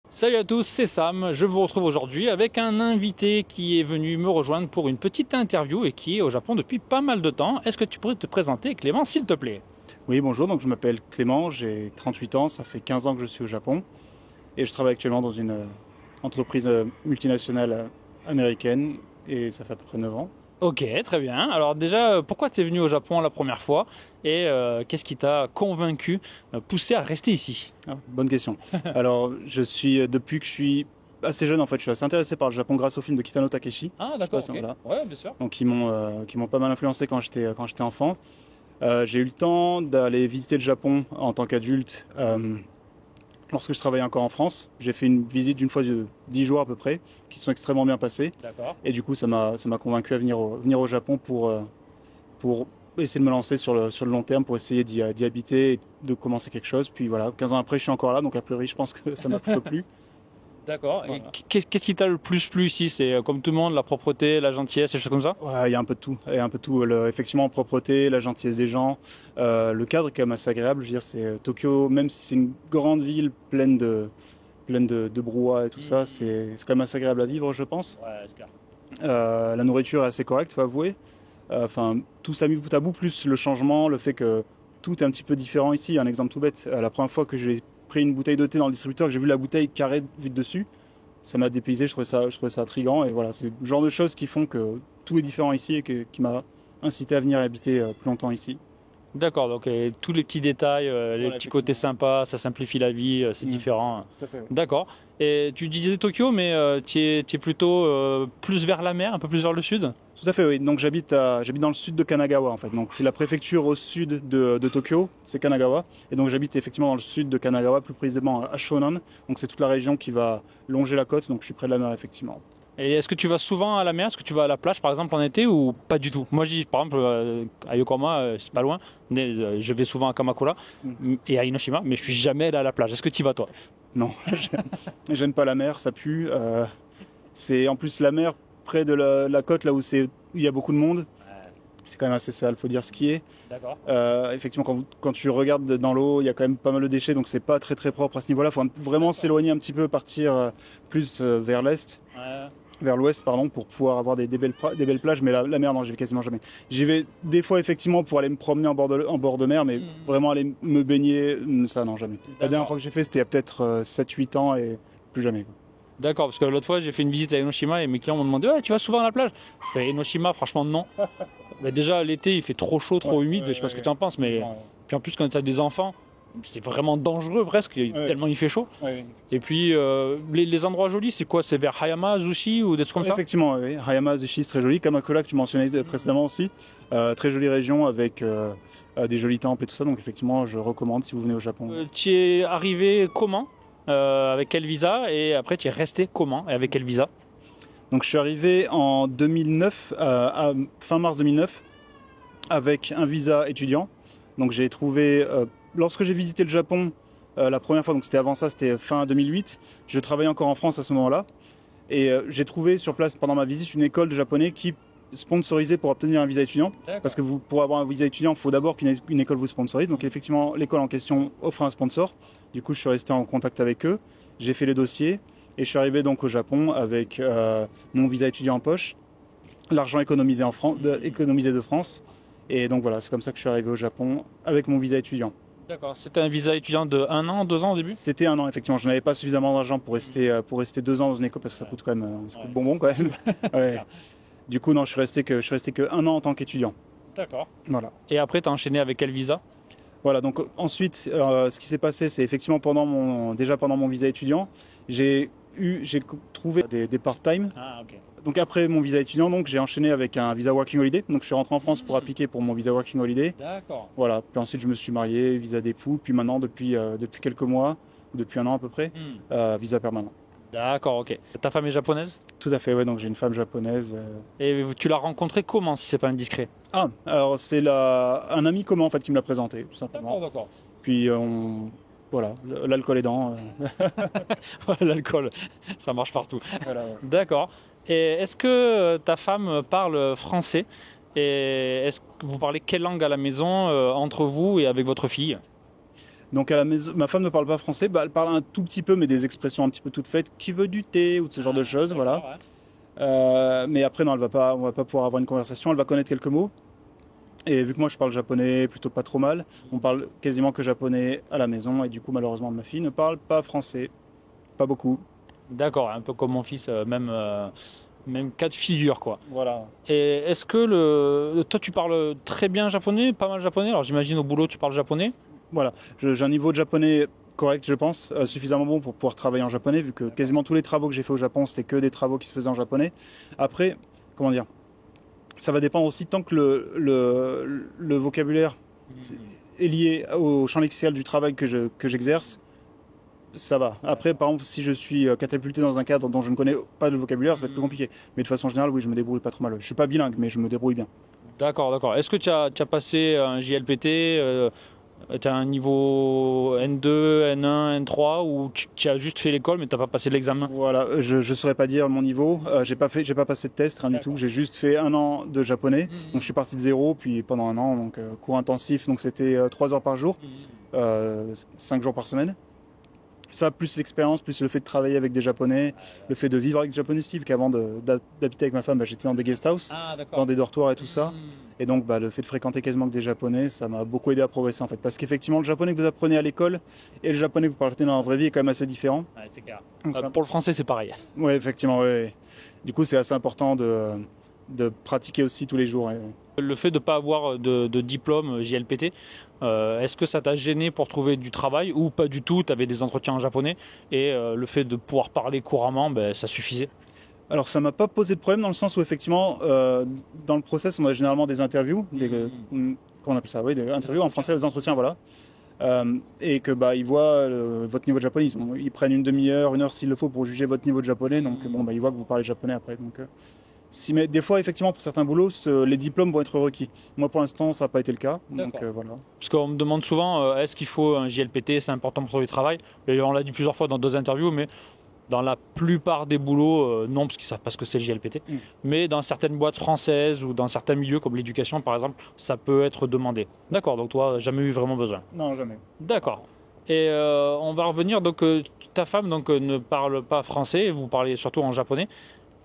Salut à tous, c'est Sam. Je vous retrouve aujourd'hui avec un invité qui est venu me rejoindre pour une petite interview et qui est au Japon depuis pas mal de temps. Est-ce que tu pourrais te présenter, Clément, s'il te plaît? Oui, bonjour, donc je m'appelle Clément, j'ai 38 ans, ça fait 15 ans que je suis au Japon et je travaille actuellement dans une entreprise multinationale américaine et ça fait à peu près 9 ans. Ok, très bien. Alors déjà, pourquoi tu es venu au Japon la première fois et qu'est-ce qui t'a convaincu, poussé à rester ici? Ah, bonne question. Alors, depuis que je suis assez jeune en fait, je suis assez intéressé par le Japon grâce au film de Kitano Takeshi. Ah Je sais pas d'accord, si ok. voilà. Ouais, bien sûr. Donc qui m'ont pas mal influencé quand j'étais enfant. J'ai eu le temps d'aller visiter le Japon en tant qu'adulte. Lorsque je travaillais encore en France, j'ai fait une visite d'une fois de 10 jours à peu près, qui sont extrêmement bien passés. D'accord. Et du coup, ça m'a convaincu à venir au Japon pour essayer de me lancer sur le long terme, pour essayer d'y habiter et de commencer quelque chose. Puis voilà, 15 ans après, je suis encore là, donc a priori, je pense que ça m'a plutôt plu. D'accord. Et Voilà. qu'est-ce qui t'a le plus plu ici? C'est comme tout le monde, la propreté, la gentillesse, des choses comme ça? Ouais, il y a un peu de tout. Il y a un peu de tout. Effectivement, la propreté, la gentillesse des gens, le cadre est quand même assez agréable. Je veux dire, c'est Tokyo, même si c'est une grande ville pleine de brouhaha et tout ça, c'est quand même assez agréable à vivre, je pense. Ouais, c'est clair. La nourriture est assez correcte, faut avouer. Enfin, tout ça mis bout à bout, plus le changement, le fait que tout est un petit peu différent ici. Un exemple tout bête, la première fois que j'ai pris une bouteille de thé dans le distributeur, que j'ai vu la bouteille carrée vue de dessus, ça m'a dépaysé, je trouvais ça intriguant. Et voilà, c'est le genre de choses qui font que tout est différent ici et qui m'a incité à venir habiter plus longtemps ici. D'accord, donc tous les petits détails, les Voilà, petits côtés effectivement. sympas, ça simplifie la vie, c'est Mm, différent. tout à fait, ouais. D'accord. Et tu disais Tokyo, mais tu es plutôt plus vers la mer, un peu plus vers le sud? Tout à fait, oui. Donc j'habite dans le sud de Kanagawa en fait. Donc la préfecture au sud de Tokyo, c'est Kanagawa. Et donc j'habite effectivement dans le sud de Kanagawa, plus précisément à Shonan. Donc c'est toute la région qui va longer la côte. Donc je suis près de la mer effectivement. Et est-ce que tu vas souvent à la mer? Est-ce que tu vas à la plage, par exemple, en été ou pas du tout? Moi, je dis, par exemple, à Yokohama, c'est pas loin. Mais, je vais souvent à Kamakura Mm. et à Inoshima, mais je suis jamais allé à la plage. Est-ce que tu y vas, toi? Non, j'aime pas la mer, ça pue. C'est en plus la mer près de la côte, là où il y a beaucoup de monde. C'est quand même assez sale, faut dire ce qui est. D'accord. Effectivement, quand tu regardes dans l'eau, il y a quand même pas mal de déchets, donc c'est pas très très propre à ce niveau-là. Il faut vraiment s'éloigner un petit peu, partir plus vers l'est, vers l'ouest, pardon, pour pouvoir avoir des belles plages. Mais la mer, non, j'y vais quasiment jamais. J'y vais des fois, effectivement, pour aller me promener en bord de mer, mais vraiment aller me baigner, ça, non, jamais. La dernière D'accord. fois que j'ai fait, c'était il y a peut-être 7-8 ans et plus jamais, quoi. D'accord, parce que l'autre fois j'ai fait une visite à Enoshima et mes clients m'ont demandé ouais, tu vas souvent à la plage? Je fais Enoshima, franchement non. Mais déjà l'été il fait trop chaud, Ouais, trop humide, je ouais, sais pas ce que ouais, tu en penses, mais ouais. puis en plus quand tu as des enfants, c'est vraiment dangereux presque, Ouais, tellement il fait chaud. ouais. Et puis les endroits jolis, c'est quoi? C'est vers Hayama, Zushi ou des trucs comme Ouais, ça? effectivement, oui. Hayama, Zushi, c'est très joli. Kamakura, que tu mentionnais précédemment aussi. Très jolie région avec des jolis temples et tout ça. Donc, effectivement, je recommande si vous venez au Japon. Tu es arrivé comment? Avec quel visa? Et après tu es resté comment? Et avec quel visa? Donc, je suis arrivé en 2009, fin mars 2009, avec un visa étudiant. Donc, j'ai trouvé, lorsque j'ai visité le Japon la première fois, donc c'était avant ça, c'était fin 2008, je travaillais encore en France à ce moment-là. Et j'ai trouvé sur place pendant ma visite une école de japonais qui sponsorisait pour obtenir un visa étudiant. Parce que pour avoir un visa étudiant, il faut d'abord qu'une école vous sponsorise. Donc effectivement, l'école en question offre un sponsor. Du coup, je suis resté en contact avec eux. J'ai fait les dossiers et je suis arrivé donc au Japon avec mon visa étudiant en poche, l'argent économisé économisé de France. Et donc voilà, c'est comme ça que je suis arrivé au Japon avec mon visa étudiant. D'accord, c'était un visa étudiant de 1 an, 2 ans au début? C'était un an, effectivement. Je n'avais pas suffisamment d'argent pour rester 2 ans dans une école parce que ça coûte quand même, ça coûte bonbon quand même. Ouais. Du coup, non, je suis resté que 1 an en tant qu'étudiant. D'accord. Voilà. Et après tu as enchaîné avec quel visa? Voilà. Donc ensuite, ce qui s'est passé, c'est effectivement déjà pendant mon visa étudiant, j'ai trouvé des part-time. Ah ok. Donc après mon visa étudiant, donc j'ai enchaîné avec un visa working holiday. Donc je suis rentré en France pour appliquer pour mon visa working holiday. D'accord. Voilà. Puis ensuite, je me suis marié, visa d'époux. Puis maintenant, depuis quelques mois, depuis un an à peu près, visa permanent. D'accord, ok. Ta femme est japonaise? Tout à fait. Ouais. Donc j'ai une femme japonaise. Et tu l'as rencontrée comment, si c'est pas indiscret? Ah, alors c'est un ami commun en fait qui me l'a présenté, tout simplement. D'accord. Puis voilà, l'alcool aidant. Ouais, l'alcool, ça marche partout. Voilà, ouais. D'accord. Et est-ce que ta femme parle français? Et est-ce que vous parlez quelle langue à la maison, entre vous et avec votre fille? Donc à la maison, ma femme ne parle pas français, bah, elle parle un tout petit peu, mais des expressions un petit peu toutes faites, qui veut du thé ou de ce genre de choses, voilà. Ouais. Mais après, non, on va pas pouvoir avoir une conversation, elle va connaître quelques mots. Et vu que moi je parle japonais plutôt pas trop mal, on parle quasiment que japonais à la maison, et du coup, malheureusement, ma fille ne parle pas français, pas beaucoup. D'accord, un peu comme mon fils, même cas de figure, quoi. Voilà. Et est-ce que toi, tu parles très bien japonais, pas mal japonais? Alors j'imagine au boulot, tu parles japonais? Voilà, j'ai un niveau de japonais correct, je pense, suffisamment bon pour pouvoir travailler en japonais, vu que quasiment tous les travaux que j'ai fait au Japon, c'était que des travaux qui se faisaient en japonais. Après, comment dire, ça va dépendre aussi tant que le vocabulaire est lié au champ lexical du travail que j'exerce, ça va. Après, par exemple, si je suis catapulté dans un cadre dont je ne connais pas le vocabulaire, ça va être plus compliqué. Mais de façon générale, oui, je me débrouille pas trop mal. Je suis pas bilingue, mais je me débrouille bien. D'accord, d'accord. Est-ce que tu as passé un JLPT, tu as un niveau N2, N1, N3, ou tu as juste fait l'école mais tu n'as pas passé l'examen? Voilà, je saurais pas dire mon niveau. J'ai pas passé de test, rien du tout. J'ai juste fait un an de japonais. Donc je suis parti de zéro, puis pendant un an, donc cours intensif. Donc c'était 3 heures par jour, 5 jours par semaine. Ça, plus l'expérience, plus le fait de travailler avec des Japonais, le fait de vivre avec des Japonais aussi, qu'avant d'habiter avec ma femme, bah, j'étais dans des guest house, Ah, d'accord. dans des dortoirs et tout ça. Et donc, bah, le fait de fréquenter quasiment que des Japonais, ça m'a beaucoup aidé à progresser en fait. Parce qu'effectivement, le japonais que vous apprenez à l'école et le japonais que vous parlez dans la vraie vie est quand même assez différent. Ouais, c'est clair. Donc, Pour le français, c'est pareil. ouais, effectivement, ouais, ouais. Du coup, c'est assez important de pratiquer aussi tous les jours. Ouais. Le fait de ne pas avoir de diplôme JLPT, est-ce que ça t'a gêné pour trouver du travail ou pas du tout? Tu avais des entretiens en japonais et le fait de pouvoir parler couramment, ben, ça suffisait? Alors, ça m'a pas posé de problème dans le sens où, effectivement, dans le process, on a généralement des interviews, comment on appelle ça? Oui, des interviews en français, des entretiens, voilà. Et que bah ils voient votre niveau de japonais, ils prennent une demi-heure, une heure s'il le faut pour juger votre niveau de japonais. Donc bon, bah ils voient que vous parlez japonais après. Donc mais des fois, effectivement, pour certains boulots, les diplômes vont être requis. Moi, pour l'instant, ça n'a pas été le cas. Donc voilà. Parce qu'on me demande souvent, est-ce qu'il faut un JLPT, c'est important pour trouver du travail? Et on l'a dit plusieurs fois dans d'autres interviews, mais dans la plupart des boulots, non, parce qu'ils savent pas ce que c'est le JLPT. Mais dans certaines boîtes françaises ou dans certains milieux comme l'éducation, par exemple, ça peut être demandé. D'accord, donc toi, jamais eu vraiment besoin. Non, jamais. D'accord. Et on va revenir, donc ta femme donc, ne parle pas français, vous parlez surtout en japonais.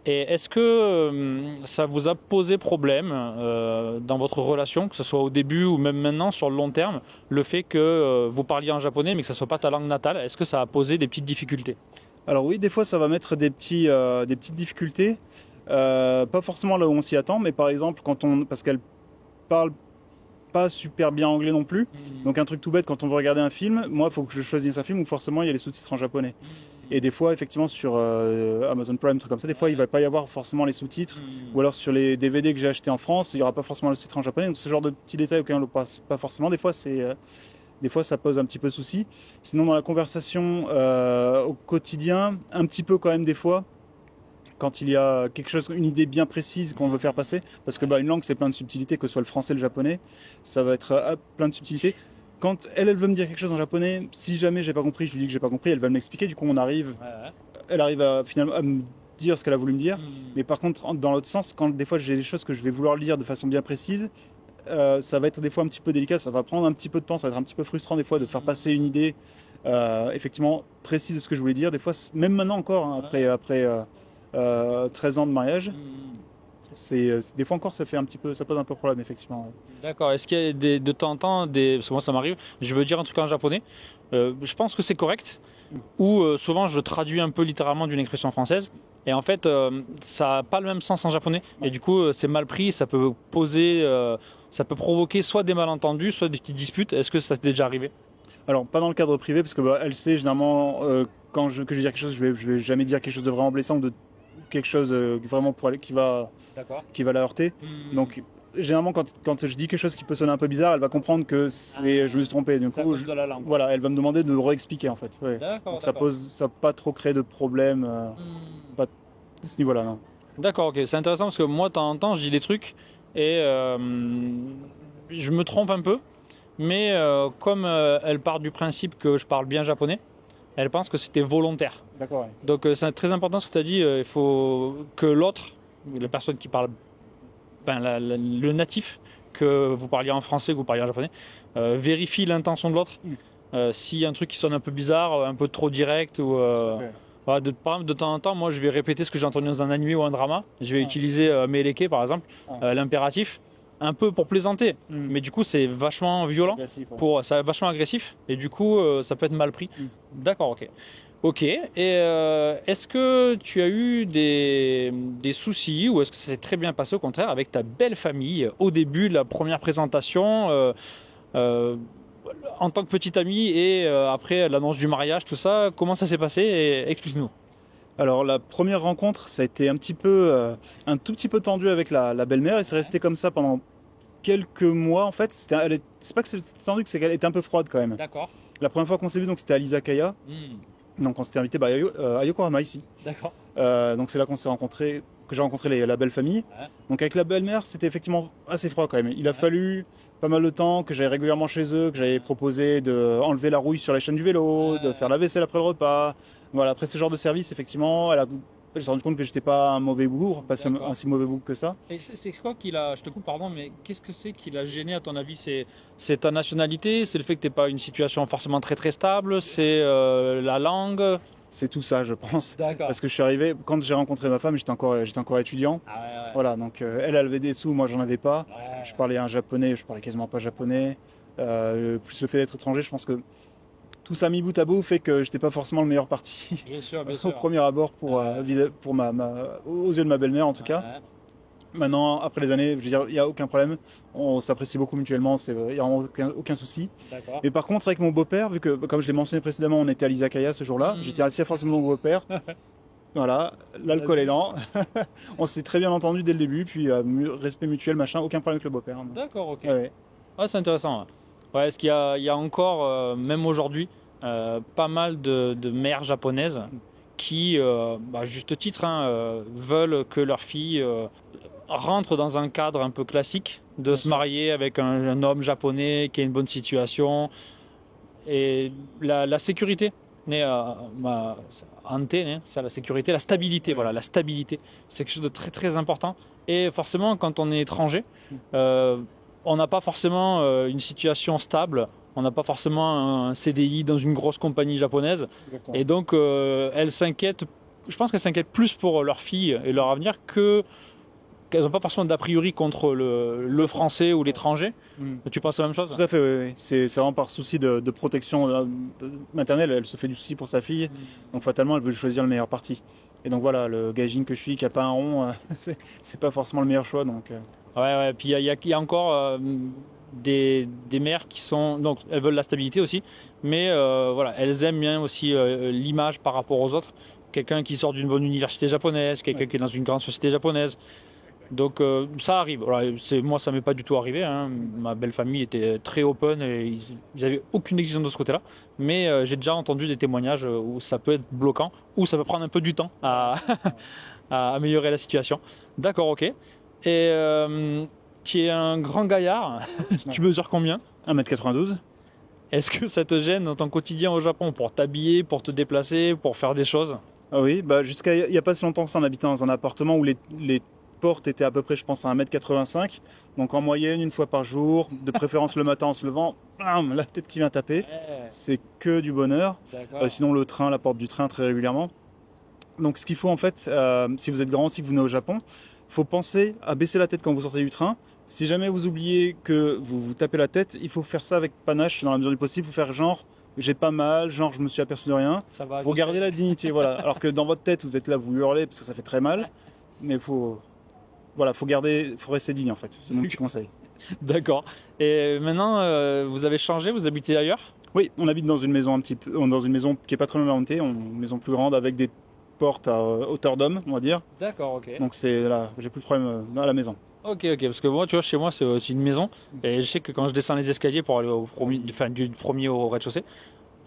Et est-ce que ça vous a posé problème dans votre relation, que ce soit au début ou même maintenant sur le long terme, le fait que vous parliez en japonais mais que ce ne soit pas ta langue natale? Est-ce que ça a posé des petites difficultés? Alors oui, des fois, ça va mettre des petites difficultés. Pas forcément là où on s'y attend, mais par exemple, parce qu'elle parle pas super bien anglais non plus. Donc un truc tout bête, quand on veut regarder un film, moi il faut que je choisisse un film où forcément il y a les sous-titres en japonais. Et des fois effectivement sur Amazon Prime, truc comme ça, des fois il va pas y avoir forcément les sous-titres. Ou alors sur les DVD que j'ai achetés en France, il y aura pas forcément le sous-titre en japonais. Donc ce genre de petits détails auxquels on ne passe pas forcément, des fois ça pose un petit peu de souci. Sinon dans la conversation au quotidien, un petit peu quand même des fois, quand il y a quelque chose, une idée bien précise qu'on veut faire passer, parce que bah, une langue c'est plein de subtilités, que ce soit le français, le japonais, ça va être plein de subtilités. Quand elle veut me dire quelque chose en japonais, si jamais j'ai pas compris, je lui dis que j'ai pas compris, elle va me l'expliquer, du coup elle arrive à finalement à me dire ce qu'elle a voulu me dire. Mais par contre, dans l'autre sens, quand des fois j'ai des choses que je vais vouloir lire de façon bien précise, ça va être des fois un petit peu délicat, ça va prendre un petit peu de temps, ça va être un petit peu frustrant des fois de faire passer une idée effectivement précise de ce que je voulais dire. Des fois, même maintenant encore, hein, après 13 ans de mariage, des fois encore ça pose un peu problème effectivement. D'accord. Est-ce qu'il y a de temps en temps, parce que moi ça m'arrive, je veux dire un truc en japonais, je pense que c'est correct, ou souvent je traduis un peu littéralement d'une expression française, et en fait ça n'a pas le même sens en japonais, et du coup c'est mal pris, ça peut ça peut provoquer soit des malentendus, soit des petites disputes. Est-ce que ça t'est déjà arrivé? Alors pas dans le cadre privé, parce que bah, elle sait généralement que je vais dire quelque chose, je vais jamais dire quelque chose de vraiment blessant ou de quelque chose vraiment qui va la heurter. Donc généralement quand je dis quelque chose qui peut sonner un peu bizarre, elle va comprendre que je me suis trompé. Du coup, voilà, elle va me demander de réexpliquer en fait. Ouais. Donc ça n'a pas trop créé de problème pas à ce niveau-là. Non. D'accord, ok, c'est intéressant parce que moi de temps en temps je dis des trucs et je me trompe un peu, mais comme elle part du principe que je parle bien japonais, elle pense que c'était volontaire. D'accord. Ouais. Donc c'est très important ce que tu as dit, il faut que l'autre, la personne qui parle, enfin, le natif, que vous parliez en français, que vous parliez en japonais, vérifie l'intention de l'autre. S'il y a un truc qui sonne un peu bizarre, un peu trop direct, ou voilà, par exemple, de temps en temps, moi je vais répéter ce que j'ai entendu dans un animé ou un drama. Je vais utiliser Meleke par exemple, l'impératif, un peu pour plaisanter. Mais du coup, c'est vachement violent, c'est vachement agressif, et du coup, ça peut être mal pris. D'accord, ok. Ok, et est-ce que tu as eu des soucis ou est-ce que ça s'est très bien passé au contraire avec ta belle famille au début de la première présentation euh, en tant que petite amie et après l'annonce du mariage, tout ça, comment ça s'est passé et explique-nous. Alors la première rencontre, ça a été un tout petit peu tendu avec la belle-mère et c'est resté comme ça pendant quelques mois en fait. C'est pas que c'était tendu, c'est qu'elle était un peu froide quand même. D'accord. La première fois qu'on s'est vu, donc c'était à l'Izakaya. Donc on s'était invité à Yokohama ici. D'accord. Donc c'est là qu'on s'est rencontrés, que j'ai rencontré la belle famille. Ouais. Donc avec la belle-mère, c'était effectivement assez froid quand même. Il a fallu pas mal de temps que j'aille régulièrement chez eux, que j'avais proposé de enlever la rouille sur la chaîne du vélo, de faire la vaisselle après le repas. Voilà, après ce genre de service, effectivement, elle s'est rendue compte que j'étais pas un mauvais bougre, pas un si mauvais bougre que ça. Et c'est quoi qu'il a, je te coupe pardon, mais qu'est-ce que c'est qui l'a gêné à ton avis? C'est ta nationalité, c'est le fait que tu n'es pas une situation forcément très très stable, c'est la langue. C'est tout ça, je pense. D'accord. Parce que je suis arrivé, quand j'ai rencontré ma femme, j'étais encore étudiant. Ah ouais. Voilà, donc elle avait des sous, moi j'en avais pas. Ouais. Je parlais un japonais, je parlais quasiment pas japonais. Plus le fait d'être étranger, je pense que tout ça mis bout à bout fait que j'étais pas forcément le meilleur parti Bien sûr, bien au sûr. premier abord aux yeux de ma belle-mère en tout cas. Ouais. Maintenant, après les années, je veux dire, il n'y a aucun problème. On s'apprécie beaucoup mutuellement, il n'y a vraiment aucun souci. D'accord. Et par contre, avec mon beau-père, vu que, comme je l'ai mentionné précédemment, on était à l'Izakaya ce jour-là, j'étais assis à face de mon beau-père. Voilà, l'alcool aidant. On s'est très bien entendu dès le début, puis respect mutuel, machin, aucun problème avec le beau-père. D'accord, ok. Ouais. Ah, c'est intéressant. Ouais, ouais, est-ce il y a encore, même aujourd'hui, pas mal de mères japonaises qui, à juste titre, hein, veulent que leur fille rentre dans un cadre un peu classique de se marier avec un homme japonais qui a une bonne situation et la sécurité. Ante, c'est la sécurité, la stabilité, voilà, la stabilité, c'est quelque chose de très très important. Et forcément, quand on est étranger, on n'a pas forcément une situation stable, on n'a pas forcément un CDI dans une grosse compagnie japonaise. Exactement. Et donc, elles s'inquiètent, je pense qu'elles s'inquiètent plus pour leur fille et leur avenir qu'elles n'ont pas forcément d'a priori contre le français ou l'étranger. Tu penses la même chose? Tout à fait, oui, oui. C'est vraiment par souci de protection maternelle, elle se fait du souci pour sa fille, donc fatalement elle veut choisir le meilleur parti. Et donc voilà, le gaijin que je suis, qui n'a pas un rond, c'est pas forcément le meilleur choix. Donc, Ouais, puis il y a encore des mères qui sont. Donc elles veulent la stabilité aussi, mais voilà, elles aiment bien aussi l'image par rapport aux autres. Quelqu'un qui sort d'une bonne université japonaise, quelqu'un qui est dans une grande société japonaise. Donc ça arrive. Voilà, moi, ça m'est pas du tout arrivé. Hein. Ma belle famille était très open et ils n'avaient aucune exigence de ce côté-là. Mais j'ai déjà entendu des témoignages où ça peut être bloquant, où ça peut prendre un peu du temps à, à améliorer la situation. D'accord, ok. Et tu es un grand gaillard. Tu mesures combien? 1m92. Est-ce que ça te gêne dans ton quotidien au Japon pour t'habiller, pour te déplacer, pour faire des choses? Ah oui, bah jusqu'à il n'y a pas si longtemps que ça, on habitait dans un appartement où les portes étaient à peu près, je pense, à 1m85. Donc en moyenne, une fois par jour, de préférence le matin en se levant, bam, la tête qui vient taper. Ouais. C'est que du bonheur. Sinon le train, la porte du train très régulièrement. Donc ce qu'il faut en fait, si vous êtes grand, si vous venez au Japon, il faut penser à baisser la tête quand vous sortez du train. Si jamais vous oubliez que vous vous tapez la tête, il faut faire ça avec panache dans la mesure du possible. Il faut faire genre j'ai pas mal, genre je me suis aperçu de rien. Ça va. Faut garder la dignité, voilà. Alors que dans votre tête, vous êtes là, vous hurlez parce que ça fait très mal. Mais faut rester digne en fait. C'est mon petit conseil. D'accord. Et maintenant, vous avez changé, vous habitez ailleurs? Oui, on habite dans une maison dans une maison qui est pas très loin de une maison plus grande avec des portes à hauteur d'homme, on va dire. D'accord, ok. Donc c'est là, j'ai plus de problème dans la maison. Ok, parce que moi, tu vois, chez moi, c'est aussi une maison. Et je sais que quand je descends les escaliers pour aller du premier au rez-de-chaussée,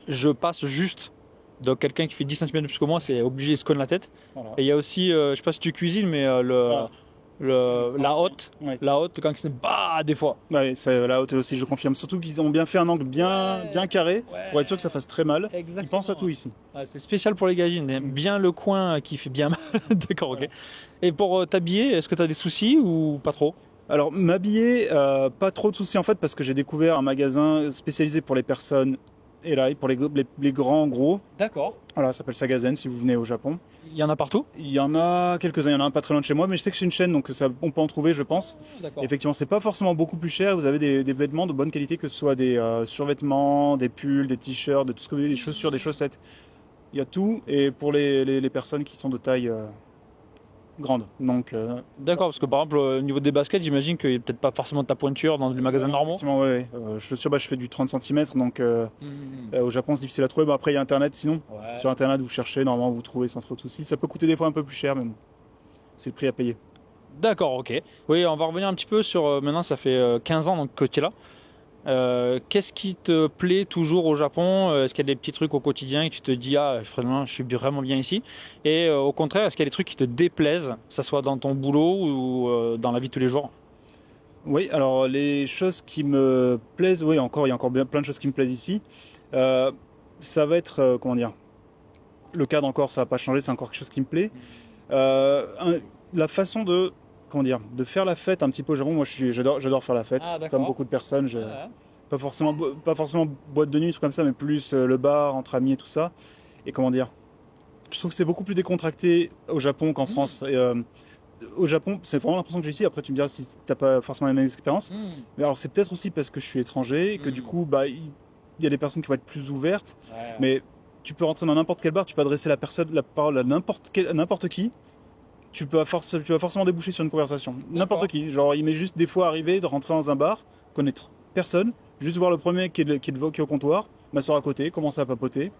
je passe juste. Donc quelqu'un qui fait 10 cm plus que moi, c'est obligé, il se cogne la tête. Voilà. Et il y a aussi, je sais pas si tu cuisines, mais la haute, Ouais. la haute, quand c'est des fois. Ouais, c'est la hauteur aussi, je confirme. Surtout qu'ils ont bien fait un angle bien carré pour être sûr que ça fasse très mal. Exactement. Ils pensent à tout ici. Ouais, c'est spécial pour les gaijins. Bien le coin qui fait bien mal. D'accord, ok. Et pour t'habiller, est-ce que tu as des soucis ou pas trop? Alors m'habiller, pas trop de soucis en fait parce que j'ai découvert un magasin spécialisé pour les personnes et Lai pour les grands gros. D'accord. Voilà, ça s'appelle Sagazen si vous venez au Japon. Il y en a partout? Il y en a quelques-uns, il y en a un pas très loin de chez moi, mais je sais que c'est une chaîne, donc on peut en trouver, je pense. D'accord. Effectivement, c'est pas forcément beaucoup plus cher. Vous avez des vêtements de bonne qualité, que ce soit des survêtements, des pulls, des t-shirts, de tout ce que vous voulez, des chaussures, des chaussettes. Il y a tout. Et pour les personnes qui sont de taille grande. Donc, D'accord, parce que par exemple, au niveau des baskets, j'imagine qu'il n'y a peut-être pas forcément de ta pointure dans les magasins normaux. effectivement, ouais, ouais. Chaussures, je fais du 30 cm, donc au Japon, c'est difficile à trouver. Bon, après, il y a Internet, sinon. Ouais. Sur Internet, vous cherchez, normalement, vous trouvez sans trop de soucis. Ça peut coûter des fois un peu plus cher, mais bon, c'est le prix à payer. D'accord, ok. Oui, on va revenir un petit peu sur. Maintenant, ça fait 15 ans donc, que tu es là. Qu'est-ce qui te plaît toujours au Japon? Est-ce qu'il y a des petits trucs au quotidien que tu te dis, ah, vraiment, je suis vraiment bien ici? Et au contraire, est-ce qu'il y a des trucs qui te déplaisent, que ce soit dans ton boulot ou dans la vie de tous les jours? Oui, alors les choses qui me plaisent, oui, encore, il y a encore bien plein de choses qui me plaisent ici. Euh, Ça va être, comment dire, le cadre encore, ça va pas changer, c'est encore quelque chose qui me plaît. La façon de, comment dire, de faire la fête un petit peu au Japon, moi j'adore faire la fête, Ah, d'accord. comme beaucoup de personnes. Ouais. Pas forcément boîte de nuit, truc comme ça, mais plus le bar entre amis et tout ça. Et comment dire, je trouve que c'est beaucoup plus décontracté au Japon qu'en France. Et, au Japon, c'est vraiment l'impression que j'ai ici. Après, tu me diras si t'as pas forcément la même expérience. Mm. Mais alors, c'est peut-être aussi parce que je suis étranger et que du coup, bah, il y a des personnes qui vont être plus ouvertes. Ouais. Mais tu peux rentrer dans n'importe quel bar, tu peux adresser la parole à n'importe qui. Tu vas forcément déboucher sur une conversation. N'importe qui. Genre, il m'est juste des fois arrivé de rentrer dans un bar, connaître personne, juste voir le premier qui est au comptoir, m'asseoir à côté, commencer à papoter.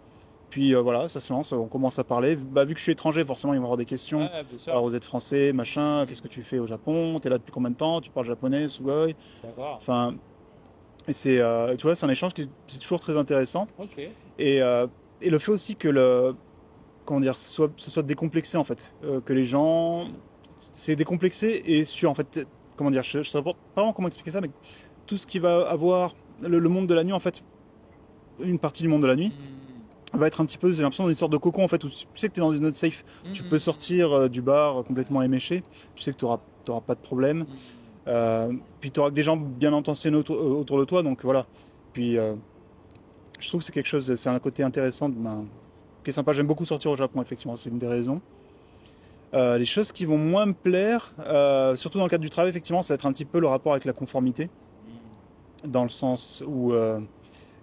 Puis voilà, ça se lance, on commence à parler. Bah, vu que je suis étranger, forcément, ils vont avoir des questions. Ouais, bien sûr. Alors, vous êtes français, machin, qu'est-ce que tu fais au Japon? T'es là depuis combien de temps? Tu parles japonais, sugoi? D'accord. Enfin, et c'est, tu vois, c'est un échange qui c'est toujours très intéressant. Ok. Et le fait aussi que comment dire, ce soit décomplexé en fait, que les gens, c'est décomplexé et sûr en fait, comment dire, je sais pas vraiment comment expliquer ça, mais tout ce qui va avoir le monde de la nuit en fait, une partie du monde de la nuit va être un petit peu, j'ai l'impression, dans une sorte de cocon en fait, où tu sais que tu es dans une autre safe, tu peux sortir du bar complètement éméché, tu sais que tu n'auras pas de problème, puis tu auras des gens bien intentionnés autour de toi, donc voilà. Puis je trouve que c'est quelque chose, c'est un côté intéressant, qui est sympa. J'aime beaucoup sortir au Japon, effectivement, c'est une des raisons. Les choses qui vont moins me plaire, surtout dans le cadre du travail, effectivement, ça va être un petit peu le rapport avec la conformité, dans le sens où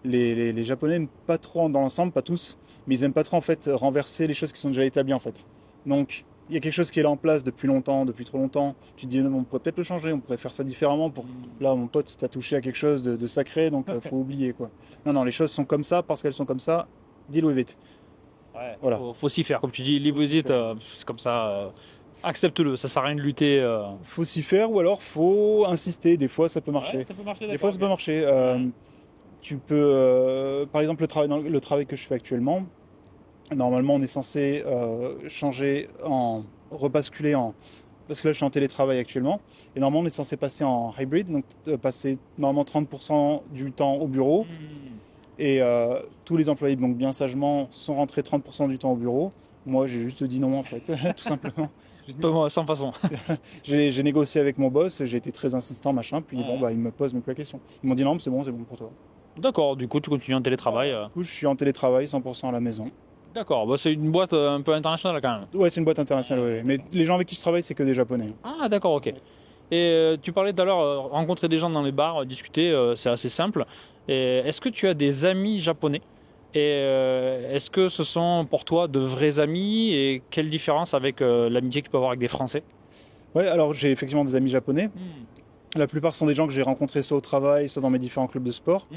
les Japonais n'aiment pas trop, dans l'ensemble, pas tous, mais ils n'aiment pas trop en fait renverser les choses qui sont déjà établies en fait. Donc il y a quelque chose qui est là en place depuis longtemps, depuis trop longtemps. Tu te dis non, on pourrait peut-être le changer, on pourrait faire ça différemment. Là, mon pote, t'as touché à quelque chose de sacré, donc faut oublier quoi. Non, les choses sont comme ça parce qu'elles sont comme ça. Dis-le vite. Ouais, Voilà. faut s'y faire, comme tu dis, live with it, c'est comme ça, accepte-le, ça sert à rien de lutter. Faut s'y faire ou alors faut insister. Des fois, ça peut marcher. Ouais, ça peut marcher, Des fois, ça peut marcher. Tu peux, par exemple, le travail que je fais actuellement, normalement, on est censé rebasculer parce que là, je suis en télétravail actuellement, et normalement, on est censé passer en hybrid, donc passer normalement 30% du temps au bureau, et tous les employés, donc bien sagement, sont rentrés 30% du temps au bureau. Moi, j'ai juste dit non, en fait, tout simplement. Sans façon. J'ai négocié avec mon boss, j'ai été très insistant, machin, puis bon, bah, il me pose même plus la question. Ils m'ont dit non, mais c'est bon pour toi. D'accord, du coup, tu continues en télétravail. Du coup, je suis en télétravail 100% à la maison. D'accord, bah, c'est une boîte un peu internationale quand même. Ouais, c'est une boîte internationale, ouais. Mais les gens avec qui je travaille, c'est que des Japonais. Ah, d'accord, ok. Et tu parlais tout à l'heure, rencontrer des gens dans les bars, discuter, c'est assez simple. Et est-ce que tu as des amis japonais? Et est-ce que ce sont pour toi de vrais amis? Et quelle différence avec l'amitié que tu peux avoir avec des Français? Ouais, alors j'ai effectivement des amis japonais. La plupart sont des gens que j'ai rencontrés soit au travail, soit dans mes différents clubs de sport.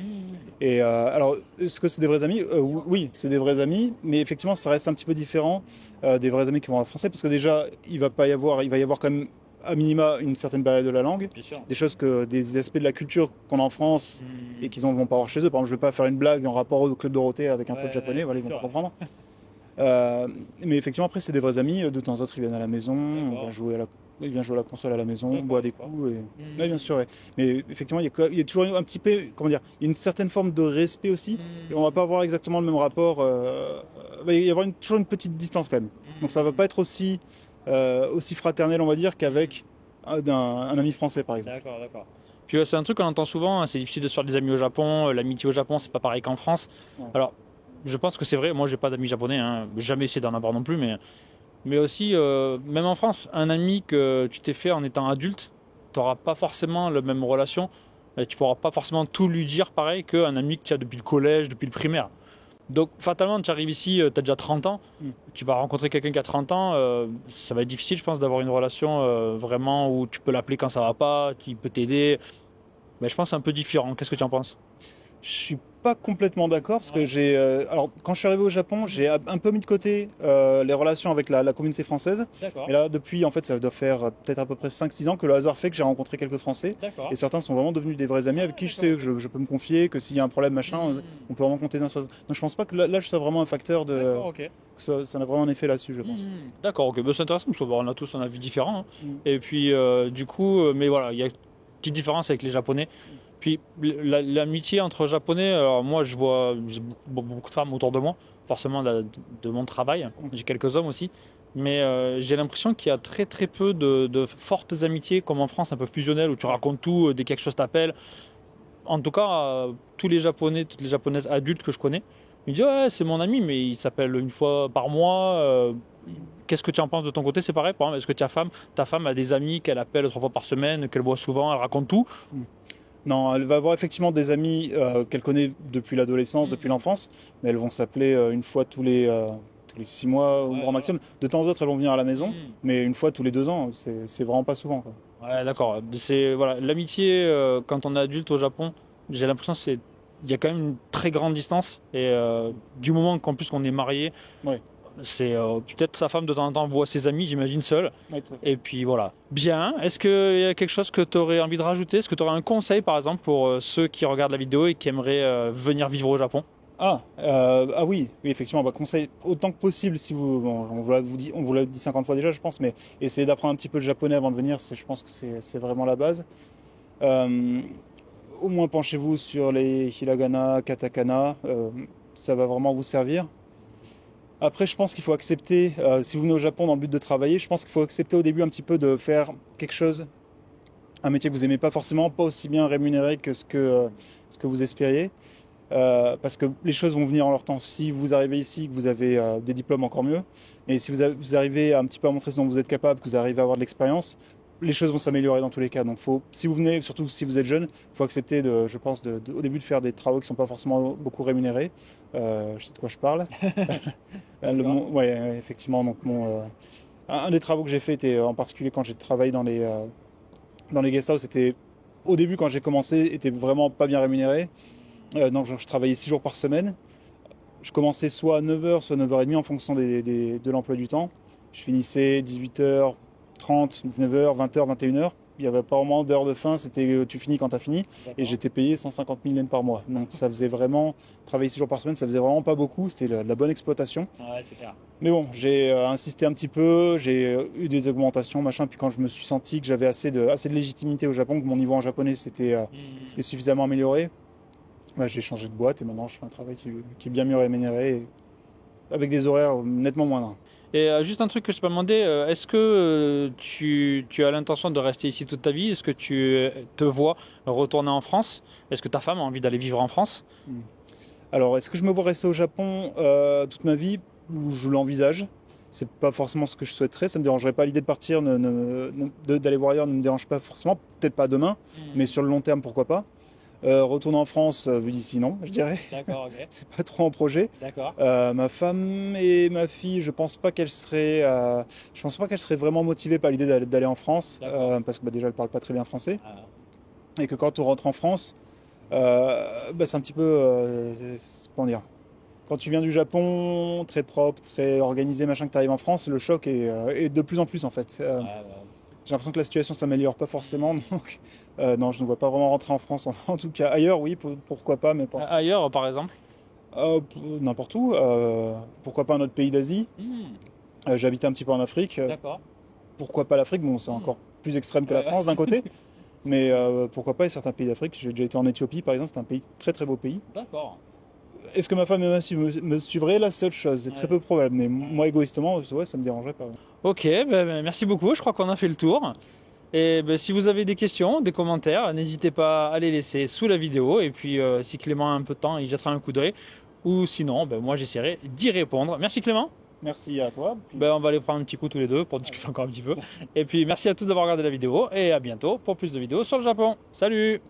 Et alors, est-ce que c'est des vrais amis? Oui, c'est des vrais amis, mais effectivement, ça reste un petit peu différent des vrais amis qui vont en français, parce que déjà, il va y avoir quand même à minima une certaine barrière de la langue, des aspects de la culture qu'on a en France et qu'ils ne vont pas avoir chez eux. Par exemple, je ne vais pas faire une blague en rapport au club Dorothée avec un pote japonais, voilà, ils vont pas comprendre. Mais effectivement, après, c'est des vrais amis. De temps en temps, ils viennent à la maison, ils viennent jouer à la console à la maison, on boit des coups. Oui, bien sûr. Ouais. Mais effectivement, il y a toujours un petit peu, comment dire, il y a une certaine forme de respect aussi. On va pas avoir exactement le même rapport. Il va y avoir toujours une petite distance quand même. Donc ça va pas être aussi fraternel, on va dire, qu'avec un ami français, par exemple. D'accord. Puis c'est un truc qu'on entend souvent, hein, c'est difficile de se faire des amis au Japon, l'amitié au Japon c'est pas pareil qu'en France. Ouais. Alors je pense que c'est vrai, moi j'ai pas d'amis japonais, hein, jamais essayé d'en avoir non plus, mais aussi même en France, un ami que tu t'es fait en étant adulte, tu n'auras pas forcément la même relation, et tu pourras pas forcément tout lui dire pareil qu'un ami que tu as depuis le collège, depuis le primaire. Donc fatalement, tu arrives ici, tu as déjà 30 ans, Mm. tu vas rencontrer quelqu'un qui a 30 ans, ça va être difficile, je pense, d'avoir une relation vraiment où tu peux l'appeler quand ça va pas, qui peut t'aider. Mais je pense que c'est un peu différent. Qu'est-ce que tu en penses? Je suis pas complètement d'accord parce que alors quand je suis arrivé au Japon, j'ai un peu mis de côté les relations avec la communauté française. D'accord, Et là, depuis, en fait, ça doit faire peut-être à peu près 5-6 ans que le hasard fait que j'ai rencontré quelques Français. d'accord. Et certains sont vraiment devenus des vrais amis avec qui je sais d'accord. que je peux me confier, que s'il y a un problème, machin, on peut vraiment compter d'un seul. Donc je pense pas que là je sois vraiment un facteur D'accord, ok. que ça a vraiment un effet là-dessus, je pense. D'accord, ok. Bah, c'est intéressant parce qu'on a tous un avis différent, hein. Mm. Et puis, du coup, mais voilà, il y a une petite différence avec les Japonais. Puis, l'amitié entre Japonais, alors moi, j'ai beaucoup de femmes autour de moi, forcément de mon travail. J'ai quelques hommes aussi. Mais j'ai l'impression qu'il y a très très peu de fortes amitiés, comme en France, un peu fusionnelles, où tu racontes tout, dès que quelque chose t'appelle. En tout cas, tous les Japonais, toutes les Japonaises adultes que je connais, ils me disent ouais, c'est mon ami, mais il s'appelle une fois par mois. Qu'est-ce que tu en penses de ton côté? C'est pareil, par exemple, est-ce que ta femme a des amis qu'elle appelle 3 fois par semaine, qu'elle voit souvent, elle raconte tout? Non, elle va avoir effectivement des amis qu'elle connaît depuis l'adolescence, depuis l'enfance, mais elles vont s'appeler une fois tous les 6 mois au Ouais, grand voilà. maximum. De temps en temps, elles vont venir à la maison, Mm. mais une fois tous les 2 ans, c'est vraiment pas souvent, quoi. Ouais, d'accord. C'est voilà, l'amitié quand on est adulte au Japon, j'ai l'impression que c'est il y a quand même une très grande distance et du moment qu'en plus qu'on est marié, Ouais. c'est peut-être sa femme de temps en temps voit ses amis, j'imagine seul. Ouais, tout à fait. Et puis voilà. Bien. Est-ce qu'il y a quelque chose que tu aurais envie de rajouter? Est-ce que tu aurais un conseil, par exemple, pour ceux qui regardent la vidéo et qui aimeraient venir vivre au Japon? Ah oui, oui, effectivement, bah, conseil autant que possible si vous, bon, on vous l'a dit 50 fois déjà, je pense, mais essayez d'apprendre un petit peu le japonais avant de venir, je pense que c'est vraiment la base. Euh, Au moins penchez-vous sur les hiragana, katakana, ça va vraiment vous servir. Après, je pense qu'il faut accepter, si vous venez au Japon dans le but de travailler, je pense qu'il faut accepter au début un petit peu de faire quelque chose, un métier que vous aimez pas forcément, pas aussi bien rémunéré que ce que vous espériez. Parce que les choses vont venir en leur temps. Si vous arrivez ici, que vous avez des diplômes, encore mieux. Et si vous arrivez un petit peu à montrer ce dont vous êtes capable, que vous arrivez à avoir de l'expérience, les choses vont s'améliorer dans tous les cas. Donc, si vous venez, surtout si vous êtes jeune, il faut accepter, je pense, au début de faire des travaux qui ne sont pas forcément beaucoup rémunérés. Je sais de quoi je parle. Ouais, effectivement. Donc, un des travaux que j'ai fait était en particulier quand j'ai travaillé dans les guest house, c'était au début quand j'ai commencé, était vraiment pas bien rémunéré. Donc je travaillais 6 jours par semaine. Je commençais soit à 9h, soit 9h30 en fonction de l'emploi du temps. Je finissais 18h30, 19h, 20h, 21h. Il n'y avait pas vraiment d'heure de fin, c'était tu finis quand tu as fini. Et j'étais payé 150 000 yens par mois. Donc ça faisait vraiment, travailler 6 jours par semaine, ça faisait vraiment pas beaucoup. C'était de la bonne exploitation. Ouais, c'est clair. Mais bon, j'ai insisté un petit peu, j'ai eu des augmentations, machin. Puis quand je me suis senti que j'avais assez de légitimité au Japon, que mon niveau en japonais c'était suffisamment amélioré, ouais, j'ai changé de boîte et maintenant je fais un travail qui est bien mieux rémunéré et avec des horaires nettement moindres. Et juste un truc que je t'ai pas demandé, est-ce que tu as l'intention de rester ici toute ta vie? Est-ce que tu te vois retourner en France? Est-ce que ta femme a envie d'aller vivre en France? Alors, est-ce que je me vois rester au Japon toute ma vie? Je l'envisage. C'est pas forcément ce que je souhaiterais. Ça me dérangerait pas l'idée de partir, d'aller voir ailleurs ne me dérange pas forcément. Peut-être pas demain, mais sur le long terme, pourquoi pas. Retourner en France, vu d'ici, non, je dirais. D'accord, ok. C'est pas trop en projet. D'accord. Ma femme et ma fille, je pense pas qu'elles seraient vraiment motivées par l'idée d'aller en France, D'accord. parce que déjà elles parlent pas très bien français, Ah, et que quand on rentre en France, c'est un petit peu, comment dire, quand tu viens du Japon, très propre, très organisé, machin, que tu arrives en France, le choc est de plus en plus en fait. ouais. J'ai l'impression que la situation s'améliore pas forcément, donc non, je ne vois pas vraiment rentrer en France, en tout cas ailleurs, oui, pourquoi pas, mais pas. Ailleurs, par exemple? N'importe où. Pourquoi pas un autre pays d'Asie? J'habitais un petit peu en Afrique. D'accord. Pourquoi pas l'Afrique? Bon, c'est encore plus extrême que la Ouais. France d'un côté. Mais pourquoi pas certains pays d'Afrique? J'ai déjà été en Éthiopie, par exemple. C'est un pays très très beau pays. D'accord. Est-ce que ma femme et ma fille me suivraient? Là, c'est autre chose. C'est très Ouais. peu probable. Mais moi, égoïstement, ouais, ça me dérangerait pas. Ok, ben, merci beaucoup. Je crois qu'on a fait le tour. Et ben, si vous avez des questions, des commentaires, n'hésitez pas à les laisser sous la vidéo. Et puis si Clément a un peu de temps, il jettera un coup d'œil. Ou sinon, ben, moi j'essaierai d'y répondre. Merci Clément. Merci à toi. Ben, on va aller prendre un petit coup tous les deux pour discuter encore un petit peu. Et puis merci à tous d'avoir regardé la vidéo et à bientôt pour plus de vidéos sur le Japon. Salut!